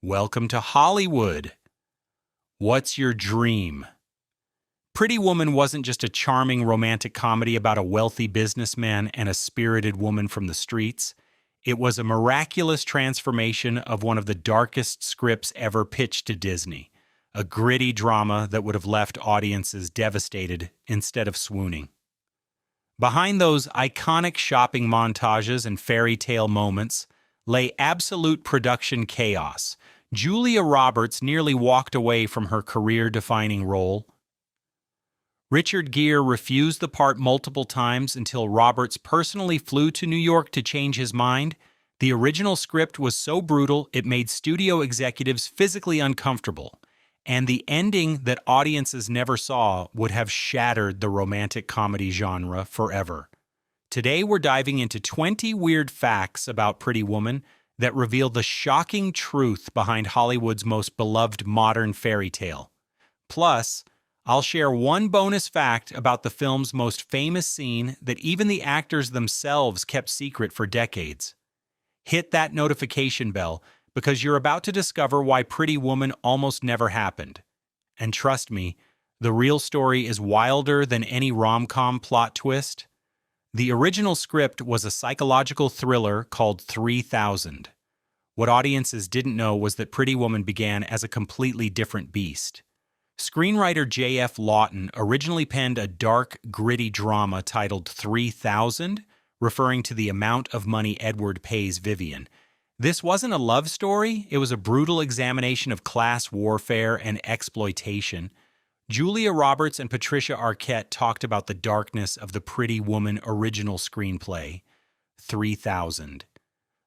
Welcome to Hollywood. What's your dream? Pretty Woman wasn't just a charming romantic comedy about a wealthy businessman and a spirited woman from the streets. It was a miraculous transformation of one of the darkest scripts ever pitched to Disney, a gritty drama that would have left audiences devastated instead of swooning. Behind those iconic shopping montages and fairy tale moments lay absolute production chaos. Julia Roberts nearly walked away from her career-defining role. Richard Gere refused the part multiple times until Roberts personally flew to New York to change his mind. The original script was so brutal it made studio executives physically uncomfortable, and the ending that audiences never saw would have shattered the romantic comedy genre forever. Today we're diving into 20 weird facts about Pretty Woman that reveal the shocking truth behind Hollywood's most beloved modern fairy tale. Plus, I'll share one bonus fact about the film's most famous scene that even the actors themselves kept secret for decades. Hit that notification bell because you're about to discover why Pretty Woman almost never happened. And trust me, the real story is wilder than any rom-com plot twist. The original script was a psychological thriller called 3000. What audiences didn't know was that Pretty Woman began as a completely different beast. Screenwriter J.F. Lawton originally penned a dark, gritty drama titled 3000, referring to the amount of money Edward pays Vivian. This wasn't a love story, it was a brutal examination of class warfare and exploitation. Julia Roberts and Patricia Arquette talked about the darkness of the Pretty Woman original screenplay, 3000.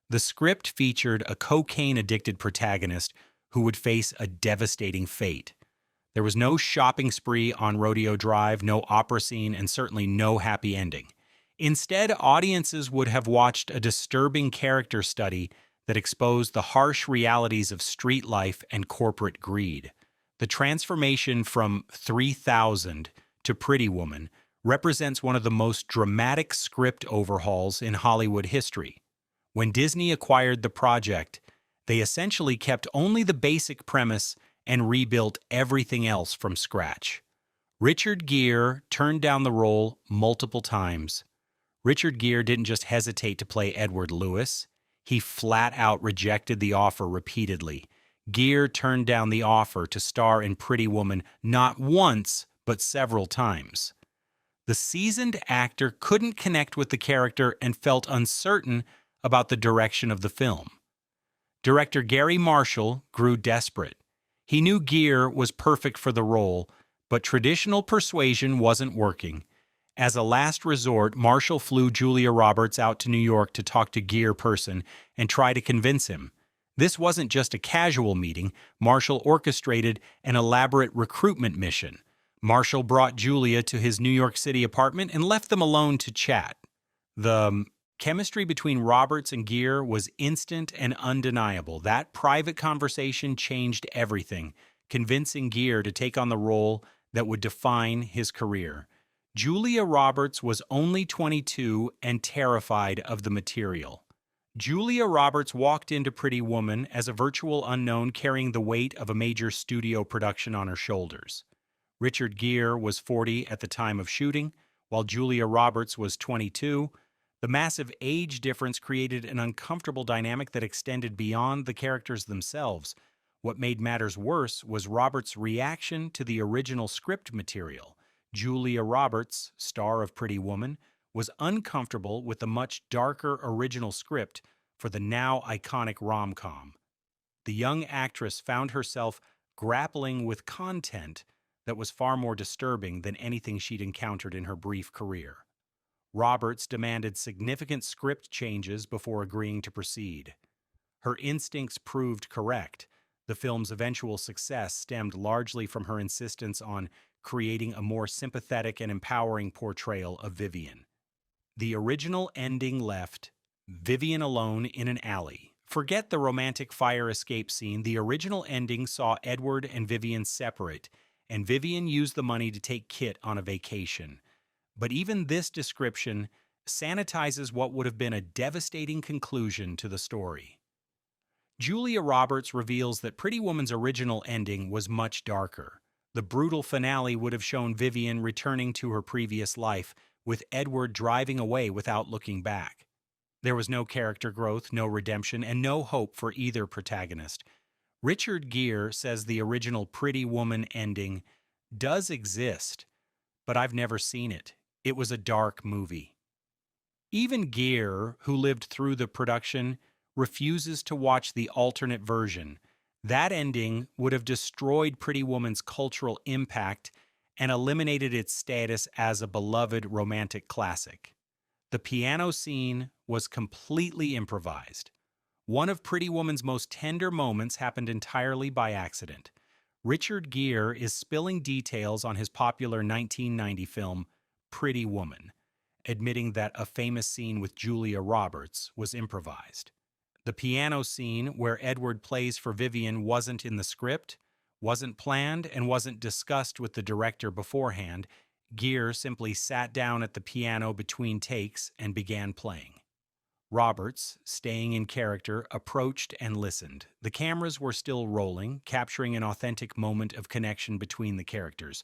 The script featured a cocaine-addicted protagonist who would face a devastating fate. There was no shopping spree on Rodeo Drive, no opera scene, and certainly no happy ending. Instead, audiences would have watched a disturbing character study that exposed the harsh realities of street life and corporate greed. The transformation from 3000 to Pretty Woman represents one of the most dramatic script overhauls in Hollywood history. When Disney acquired the project, they essentially kept only the basic premise and rebuilt everything else from scratch. Richard Gere turned down the role multiple times. Richard Gere didn't just hesitate to play Edward Lewis, he flat out rejected the offer repeatedly. Gere turned down the offer to star in Pretty Woman not once, but several times. The seasoned actor couldn't connect with the character and felt uncertain about the direction of the film. Director Gary Marshall grew desperate. He knew Gere was perfect for the role, but traditional persuasion wasn't working. As a last resort, Marshall flew Julia Roberts out to New York to talk to Gere person and try to convince him. This wasn't just a casual meeting. Marshall orchestrated an elaborate recruitment mission. Marshall brought Julia to his New York City apartment and left them alone to chat. The chemistry between Roberts and Gere was instant and undeniable. That private conversation changed everything, convincing Gere to take on the role that would define his career. Julia Roberts was only 22 and terrified of the material. Julia Roberts walked into Pretty Woman as a virtual unknown carrying the weight of a major studio production on her shoulders. Richard Gere was 40 at the time of shooting, while Julia Roberts was 22. The massive age difference created an uncomfortable dynamic that extended beyond the characters themselves. What made matters worse was Roberts' reaction to the original script material. Julia Roberts, star of Pretty Woman, was uncomfortable with the much darker original script for the now iconic rom-com. The young actress found herself grappling with content that was far more disturbing than anything she'd encountered in her brief career. Roberts demanded significant script changes before agreeing to proceed. Her instincts proved correct. The film's eventual success stemmed largely from her insistence on creating a more sympathetic and empowering portrayal of Vivian. The original ending left Vivian alone in an alley. Forget the romantic fire escape scene. The original ending saw Edward and Vivian separate, and Vivian used the money to take Kit on a vacation. But even this description sanitizes what would have been a devastating conclusion to the story. Julia Roberts reveals that Pretty Woman's original ending was much darker. The brutal finale would have shown Vivian returning to her previous life, with Edward driving away without looking back. There was no character growth, no redemption, and no hope for either protagonist. Richard Gere says the original Pretty Woman ending does exist, but I've never seen it. It was a dark movie. Even Gere, who lived through the production, refuses to watch the alternate version. That ending would have destroyed Pretty Woman's cultural impact and eliminated its status as a beloved romantic classic. The piano scene was completely improvised. One of Pretty Woman's most tender moments happened entirely by accident. Richard Gere is spilling details on his popular 1990 film, Pretty Woman, admitting that a famous scene with Julia Roberts was improvised. The piano scene where Edward plays for Vivian wasn't in the script, wasn't planned, and wasn't discussed with the director beforehand. Gere simply sat down at the piano between takes and began playing. Roberts, staying in character, approached and listened. The cameras were still rolling, capturing an authentic moment of connection between the characters.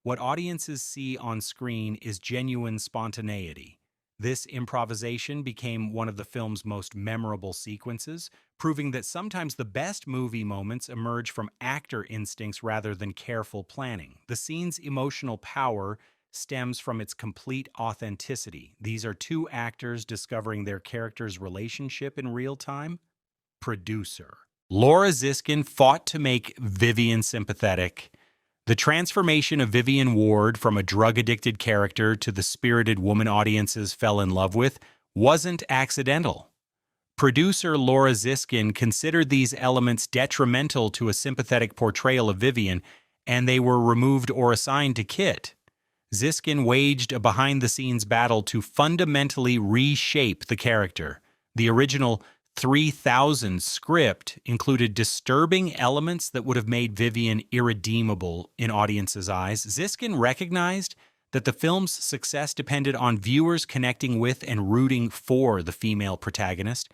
What audiences see on screen is genuine spontaneity. This improvisation became one of the film's most memorable sequences, proving that sometimes the best movie moments emerge from actor instincts rather than careful planning. The scene's emotional power stems from its complete authenticity. These are two actors discovering their character's relationship in real time. Producer Laura Ziskin fought to make Vivian sympathetic. The transformation of Vivian Ward from a drug-addicted character to the spirited woman audiences fell in love with wasn't accidental. Producer Laura Ziskin considered these elements detrimental to a sympathetic portrayal of Vivian, and they were removed or assigned to Kit. Ziskin waged a behind-the-scenes battle to fundamentally reshape the character. The original 3000 script included disturbing elements that would have made Vivian irredeemable in audiences' eyes. Ziskin recognized that the film's success depended on viewers connecting with and rooting for the female protagonist.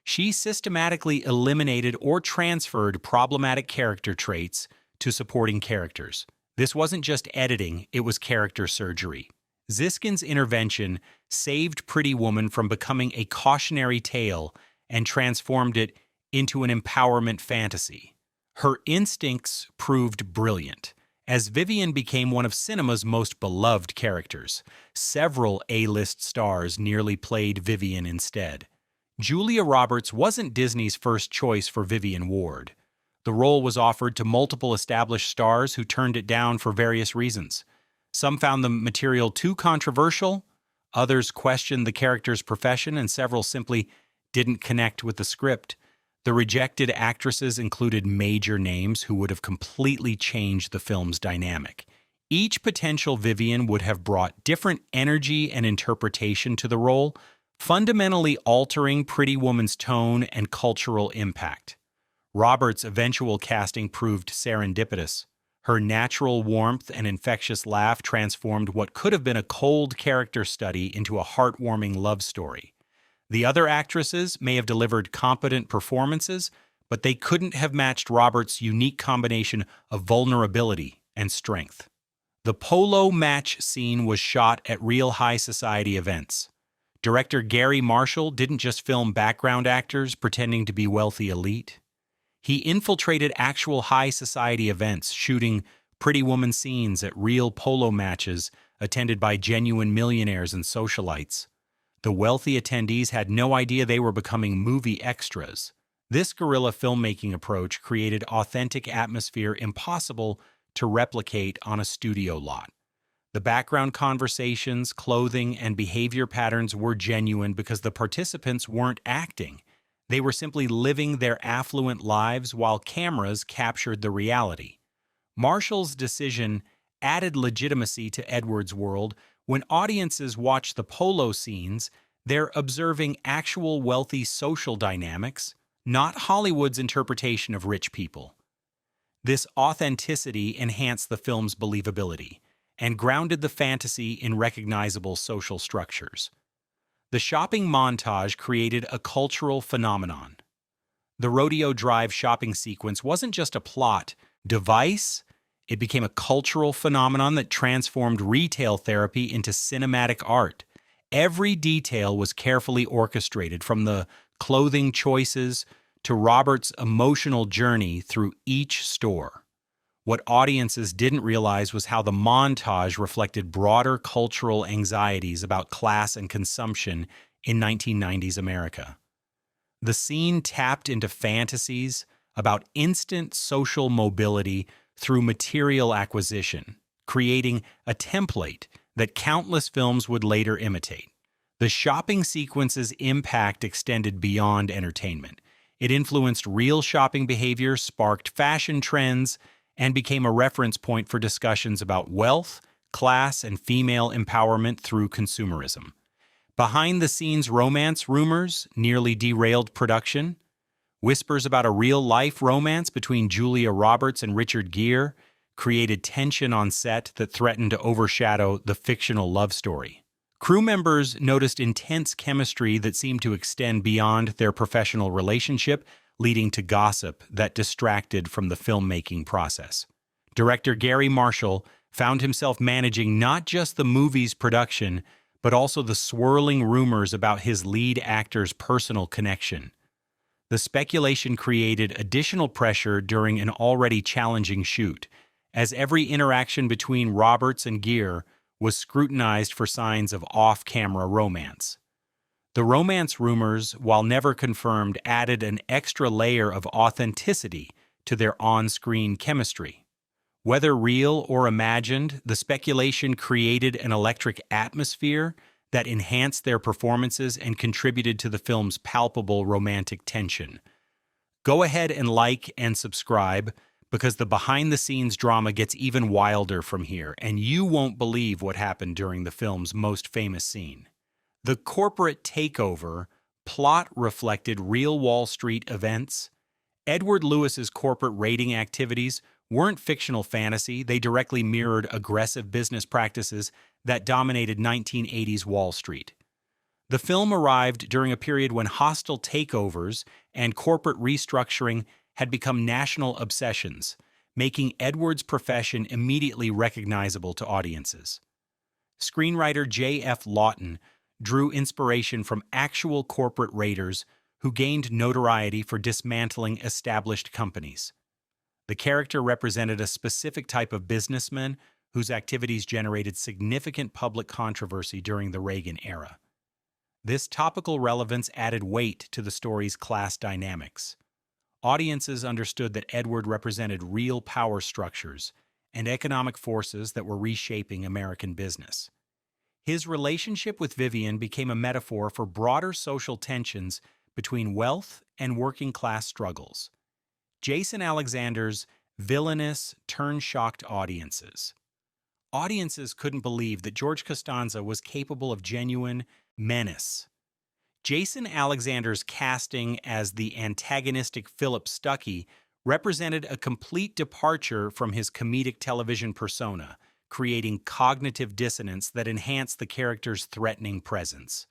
She systematically eliminated or transferred problematic character traits to supporting characters. This wasn't just editing, it was character surgery. Ziskin's intervention saved Pretty Woman from becoming a cautionary tale and transformed it into an empowerment fantasy. Her instincts proved brilliant, as Vivian became one of cinema's most beloved characters. Several A-list stars nearly played Vivian instead. Julia Roberts wasn't Disney's first choice for Vivian Ward. The role was offered to multiple established stars who turned it down for various reasons. Some found the material too controversial, others questioned the character's profession, and several simply didn't connect with the script. The rejected actresses included major names who would have completely changed the film's dynamic. Each potential Vivian would have brought different energy and interpretation to the role, fundamentally altering Pretty Woman's tone and cultural impact. Roberts' eventual casting proved serendipitous. Her natural warmth and infectious laugh transformed what could have been a cold character study into a heartwarming love story. The other actresses may have delivered competent performances, but they couldn't have matched Roberts' unique combination of vulnerability and strength. The polo match scene was shot at real high society events. Director Gary Marshall didn't just film background actors pretending to be wealthy elite. He infiltrated actual high society events, shooting Pretty Woman scenes at real polo matches attended by genuine millionaires and socialites. The wealthy attendees had no idea they were becoming movie extras. This guerrilla filmmaking approach created authentic atmosphere impossible to replicate on a studio lot. The background conversations, clothing, and behavior patterns were genuine because the participants weren't acting. They were simply living their affluent lives while cameras captured the reality. Marshall's decision added legitimacy to Edward's world. When audiences watch the polo scenes, they're observing actual wealthy social dynamics, not Hollywood's interpretation of rich people. This authenticity enhanced the film's believability and grounded the fantasy in recognizable social structures. The shopping montage created a cultural phenomenon. The Rodeo Drive shopping sequence wasn't just a plot device, it became a cultural phenomenon that transformed retail therapy into cinematic art. Every detail was carefully orchestrated, from the clothing choices to Robert's emotional journey through each store. What audiences didn't realize was how the montage reflected broader cultural anxieties about class and consumption in 1990s America. The scene tapped into fantasies about instant social mobility through material acquisition, creating a template that countless films would later imitate. The shopping sequence's impact extended beyond entertainment. It influenced real shopping behavior, sparked fashion trends, and became a reference point for discussions about wealth, class, and female empowerment through consumerism. Behind-the-scenes romance rumors nearly derailed production. Whispers about a real-life romance between Julia Roberts and Richard Gere created tension on set that threatened to overshadow the fictional love story. Crew members noticed intense chemistry that seemed to extend beyond their professional relationship, leading to gossip that distracted from the filmmaking process. Director Gary Marshall found himself managing not just the movie's production, but also the swirling rumors about his lead actor's personal connection. The speculation created additional pressure during an already challenging shoot, as every interaction between Roberts and Gere was scrutinized for signs of off-camera romance. The romance rumors, while never confirmed, added an extra layer of authenticity to their on-screen chemistry. Whether real or imagined, the speculation created an electric atmosphere that enhanced their performances and contributed to the film's palpable romantic tension. Go ahead and like and subscribe, because the behind-the-scenes drama gets even wilder from here, and you won't believe what happened during the film's most famous scene. The corporate takeover plot reflected real Wall Street events. Edward Lewis's corporate raiding activities weren't fictional fantasy. They directly mirrored aggressive business practices that dominated 1980s Wall Street. The film arrived during a period when hostile takeovers and corporate restructuring had become national obsessions, making Edward's profession immediately recognizable to audiences. Screenwriter J.F. Lawton drew inspiration from actual corporate raiders who gained notoriety for dismantling established companies. The character represented a specific type of businessman whose activities generated significant public controversy during the Reagan era. This topical relevance added weight to the story's class dynamics. Audiences understood that Edward represented real power structures and economic forces that were reshaping American business. His relationship with Vivian became a metaphor for broader social tensions between wealth and working-class struggles. Jason Alexander's villainous turned shocked audiences. Audiences couldn't believe that George Costanza was capable of genuine menace. Jason Alexander's casting as the antagonistic Philip Stuckey represented a complete departure from his comedic television persona, creating cognitive dissonance that enhanced the character's threatening presence.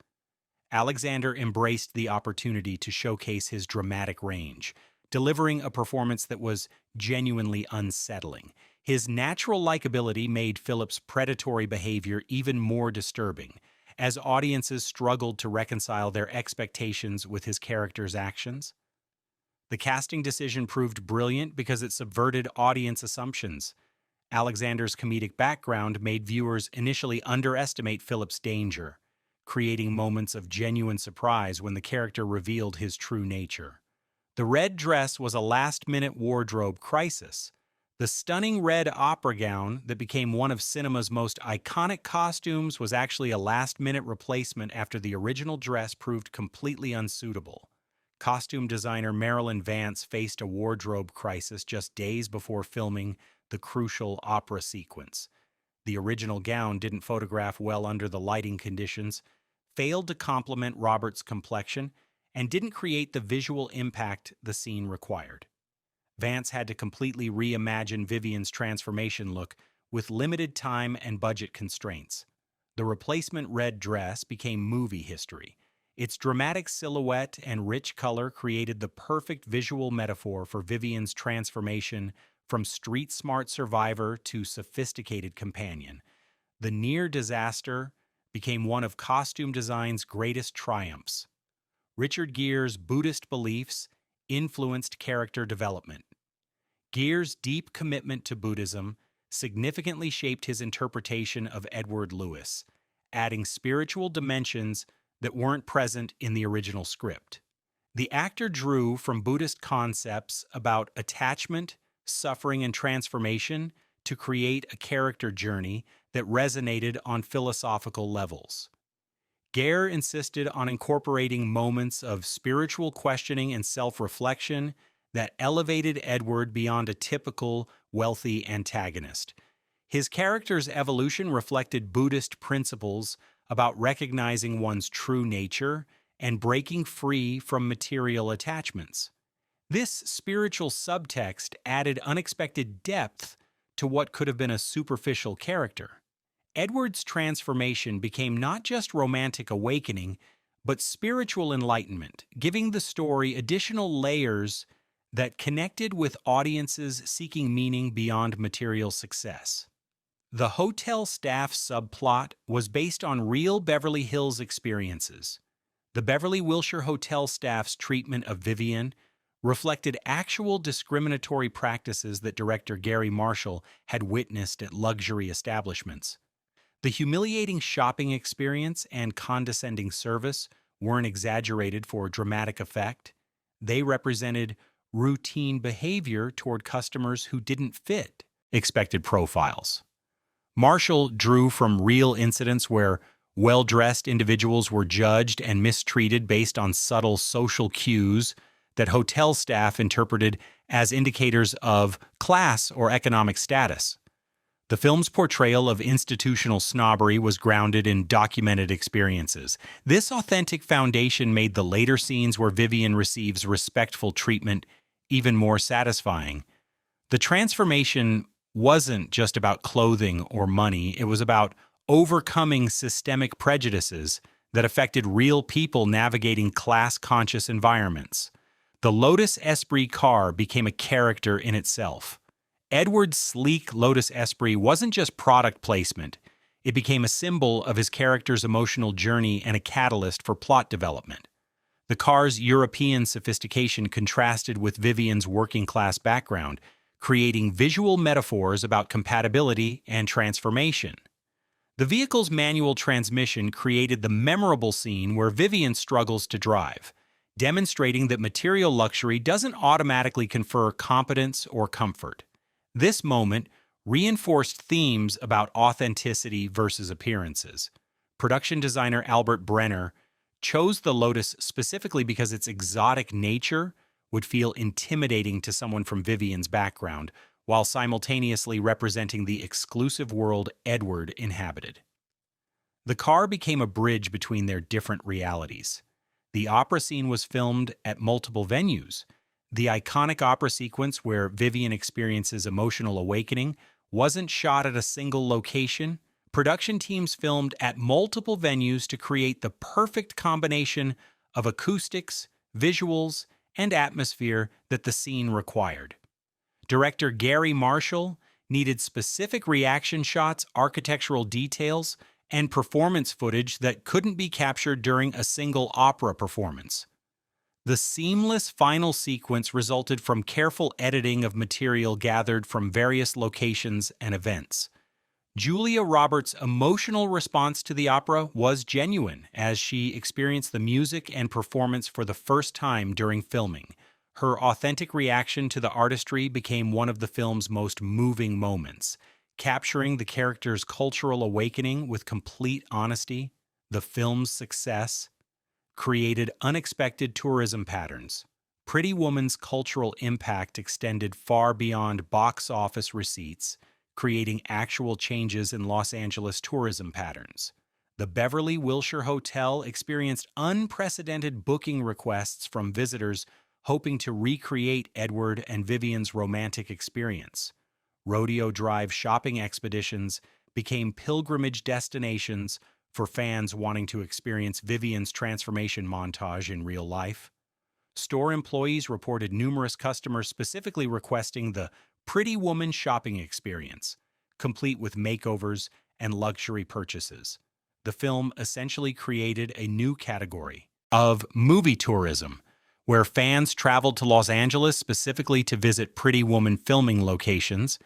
Alexander embraced the opportunity to showcase his dramatic range, delivering a performance that was genuinely unsettling. His natural likability made Philip's predatory behavior even more disturbing, as audiences struggled to reconcile their expectations with his character's actions. The casting decision proved brilliant because it subverted audience assumptions. Alexander's comedic background made viewers initially underestimate Philip's danger, creating moments of genuine surprise when the character revealed his true nature. The red dress was a last-minute wardrobe crisis. The stunning red opera gown that became one of cinema's most iconic costumes was actually a last-minute replacement after the original dress proved completely unsuitable. Costume designer Marilyn Vance faced a wardrobe crisis just days before filming the crucial opera sequence. The original gown didn't photograph well under the lighting conditions, failed to complement Robert's complexion, and didn't create the visual impact the scene required. Vance had to completely reimagine Vivian's transformation look with limited time and budget constraints. The replacement red dress became movie history, Its dramatic silhouette and rich color created the perfect visual metaphor for Vivian's transformation from street-smart survivor to sophisticated companion. The near disaster became one of costume design's greatest triumphs. Richard Gere's Buddhist beliefs influenced character development. Gere's deep commitment to Buddhism significantly shaped his interpretation of Edward Lewis, adding spiritual dimensions that weren't present in the original script. The actor drew from Buddhist concepts about attachment, suffering, and transformation to create a character journey that resonated on philosophical levels. Gere insisted on incorporating moments of spiritual questioning and self-reflection that elevated Edward beyond a typical wealthy antagonist. His character's evolution reflected Buddhist principles about recognizing one's true nature and breaking free from material attachments. This spiritual subtext added unexpected depth to what could have been a superficial character. Edward's transformation became not just romantic awakening, but spiritual enlightenment, giving the story additional layers that connected with audiences seeking meaning beyond material success. The hotel staff subplot was based on real Beverly Hills experiences. The Beverly Wilshire Hotel staff's treatment of Vivian reflected actual discriminatory practices that director Gary Marshall had witnessed at luxury establishments. The humiliating shopping experience and condescending service weren't exaggerated for dramatic effect. They represented routine behavior toward customers who didn't fit expected profiles. Marshall drew from real incidents where well-dressed individuals were judged and mistreated based on subtle social cues that hotel staff interpreted as indicators of class or economic status. The film's portrayal of institutional snobbery was grounded in documented experiences. This authentic foundation made the later scenes where Vivian receives respectful treatment even more satisfying. The transformation wasn't just about clothing or money, it was about overcoming systemic prejudices that affected real people navigating class-conscious environments. The Lotus Esprit car became a character in itself. Edward's sleek Lotus Esprit wasn't just product placement, it became a symbol of his character's emotional journey and a catalyst for plot development. The car's European sophistication contrasted with Vivian's working-class background, creating visual metaphors about compatibility and transformation. The vehicle's manual transmission created the memorable scene where Vivian struggles to drive, demonstrating that material luxury doesn't automatically confer competence or comfort. This moment reinforced themes about authenticity versus appearances. Production designer Albert Brenner chose the Lotus specifically because its exotic nature would feel intimidating to someone from Vivian's background, while simultaneously representing the exclusive world Edward inhabited. The car became a bridge between their different realities. The opera scene was filmed at multiple venues. The iconic opera sequence where Vivian experiences emotional awakening wasn't shot at a single location. Production teams filmed at multiple venues to create the perfect combination of acoustics, visuals, and atmosphere that the scene required. Director Gary Marshall needed specific reaction shots, architectural details, and performance footage that couldn't be captured during a single opera performance. The seamless final sequence resulted from careful editing of material gathered from various locations and events. Julia Roberts' emotional response to the opera was genuine as she experienced the music and performance for the first time during filming. Her authentic reaction to the artistry became one of the film's most moving moments, capturing the character's cultural awakening with complete honesty. The film's success created unexpected tourism patterns. Pretty Woman's cultural impact extended far beyond box office receipts, creating actual changes in Los Angeles tourism patterns. The Beverly Wilshire Hotel experienced unprecedented booking requests from visitors hoping to recreate Edward and Vivian's romantic experience. Rodeo Drive shopping expeditions became pilgrimage destinations for fans wanting to experience Vivian's transformation montage in real life. Store employees reported numerous customers specifically requesting the Pretty Woman shopping experience, complete with makeovers and luxury purchases. The film essentially created a new category of movie tourism, where fans traveled to Los Angeles specifically to visit Pretty Woman filming locations.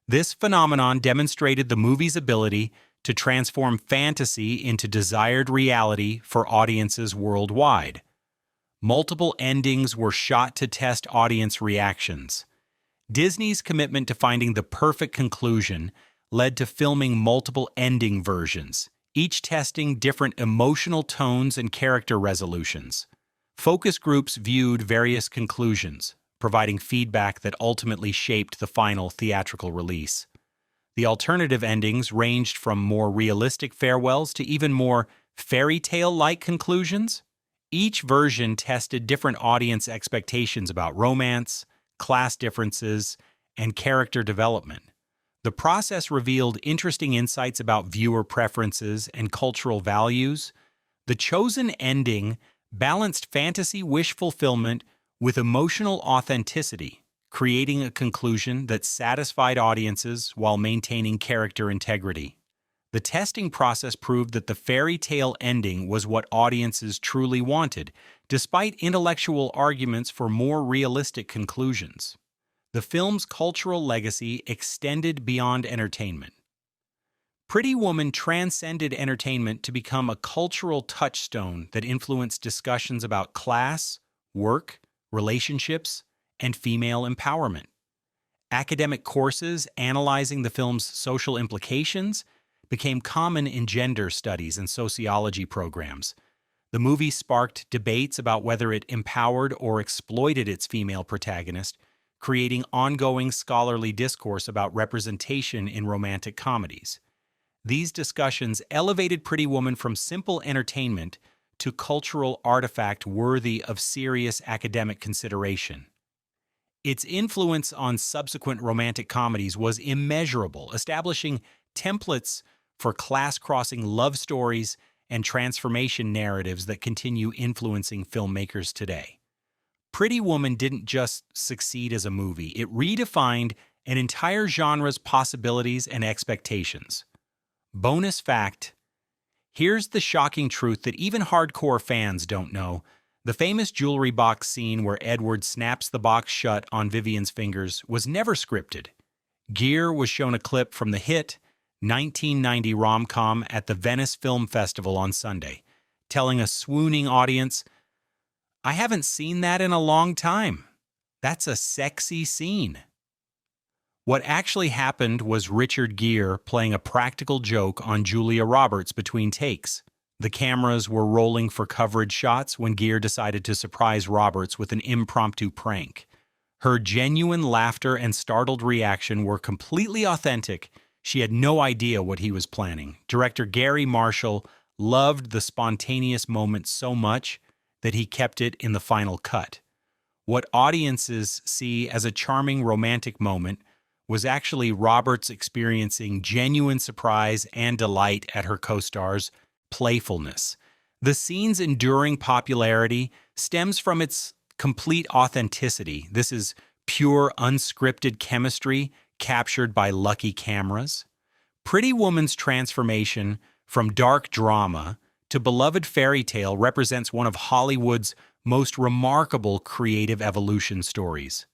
This phenomenon demonstrated the movie's ability to transform fantasy into desired reality for audiences worldwide. Multiple endings were shot to test audience reactions. Disney's commitment to finding the perfect conclusion led to filming multiple ending versions, each testing different emotional tones and character resolutions. Focus groups viewed various conclusions, providing feedback that ultimately shaped the final theatrical release. The alternative endings ranged from more realistic farewells to even more fairy tale-like conclusions. Each version tested different audience expectations about romance, class differences, and character development. The process revealed interesting insights about viewer preferences and cultural values. The chosen ending balanced fantasy wish fulfillment with emotional authenticity, creating a conclusion that satisfied audiences while maintaining character integrity. The testing process proved that the fairy tale ending was what audiences truly wanted, despite intellectual arguments for more realistic conclusions. The film's cultural legacy extended beyond entertainment. Pretty Woman transcended entertainment to become a cultural touchstone that influenced discussions about class, work, relationships, and female empowerment. Academic courses analyzing the film's social implications became common in gender studies and sociology programs. The movie sparked debates about whether it empowered or exploited its female protagonist, creating ongoing scholarly discourse about representation in romantic comedies. These discussions elevated Pretty Woman from simple entertainment to cultural artifact worthy of serious academic consideration. Its influence on subsequent romantic comedies was immeasurable, establishing templates for class-crossing love stories and transformation narratives that continue influencing filmmakers today. Pretty Woman didn't just succeed as a movie, it redefined an entire genre's possibilities and expectations. Bonus fact: here's the shocking truth that even hardcore fans don't know. The famous jewelry box scene where Edward snaps the box shut on Vivian's fingers was never scripted. Gere was shown a clip from the hit 1990 rom-com at the Venice Film Festival on Sunday, telling a swooning audience, "I haven't seen that in a long time. That's a sexy scene." What actually happened was Richard Gere playing a practical joke on Julia Roberts between takes. The cameras were rolling for coverage shots when Gere decided to surprise Roberts with an impromptu prank. Her genuine laughter and startled reaction were completely authentic. She had no idea what he was planning. Director Gary Marshall loved the spontaneous moment so much that he kept it in the final cut. What audiences see as a charming romantic moment was actually Roberts experiencing genuine surprise and delight at her co-star's playfulness. The scene's enduring popularity stems from its complete authenticity. This is pure, unscripted chemistry captured by lucky cameras. Pretty Woman's transformation from dark drama to beloved fairy tale represents one of Hollywood's most remarkable creative evolution stories.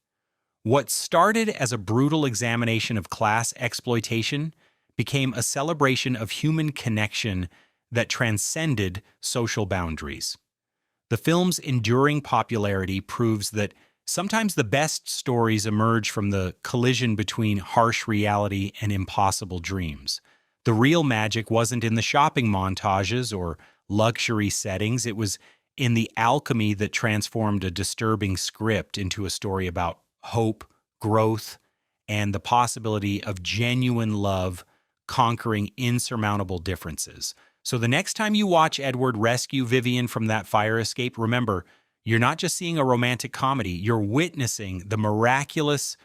What started as a brutal examination of class exploitation became a celebration of human connection that transcended social boundaries. The film's enduring popularity proves that sometimes the best stories emerge from the collision between harsh reality and impossible dreams. The real magic wasn't in the shopping montages or luxury settings, it was in the alchemy that transformed a disturbing script into a story about hope, growth, and the possibility of genuine love conquering insurmountable differences. So the next time you watch Edward rescue Vivian from that fire escape, remember, you're not just seeing a romantic comedy, you're witnessing the miraculous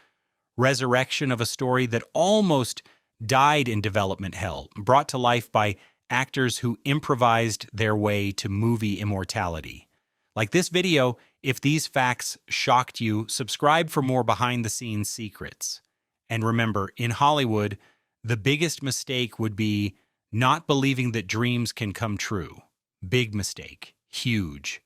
resurrection of a story that almost died in development hell, brought to life by actors who improvised their way to movie immortality. Like this video, if these facts shocked you, subscribe for more behind-the-scenes secrets. And remember, in Hollywood, the biggest mistake would be not believing that dreams can come true. Big mistake. Huge.